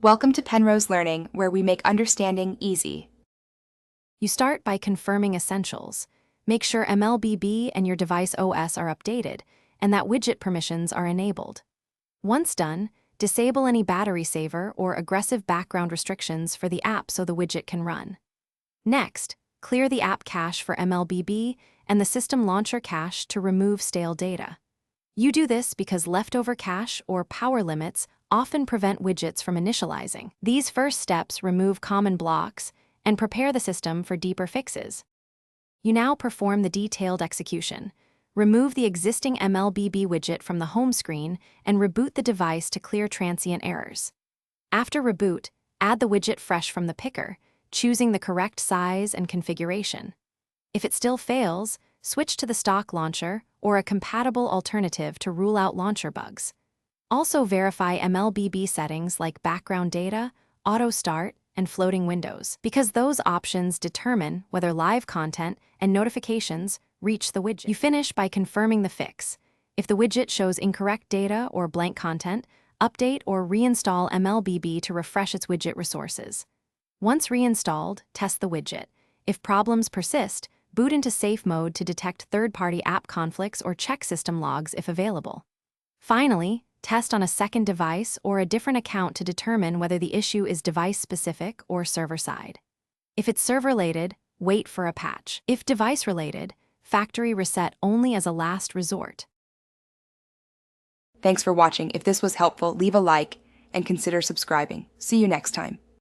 Welcome to Penrose Learning, where we make understanding easy. You start by confirming essentials. Make sure MLBB and your device OS are updated, and that widget permissions are enabled. Once done, disable any battery saver or aggressive background restrictions for the app so the widget can run. Next, clear the app cache for MLBB and the system launcher cache to remove stale data. You do this because leftover cache or power limits often prevent widgets from initializing. These first steps remove common blocks and prepare the system for deeper fixes. You now perform the detailed execution. Remove the existing MLBB widget from the home screen and reboot the device to clear transient errors. After reboot, add the widget fresh from the picker, choosing the correct size and configuration. If it still fails, switch to the stock launcher or a compatible alternative to rule out launcher bugs. Also verify MLBB settings like background data, auto start, and floating windows, because those options determine whether live content and notifications reach the widget. You finish by confirming the fix. If the widget shows incorrect data or blank content, update or reinstall MLBB to refresh its widget resources. Once reinstalled, test the widget. If problems persist, boot into safe mode to detect third-party app conflicts or check system logs if available. Finally, test on a second device or a different account to determine whether the issue is device-specific or server-side. If it's server-related, wait for a patch. If device-related, factory reset only as a last resort. Thanks for watching. If this was helpful, leave a like and consider subscribing. See you next time.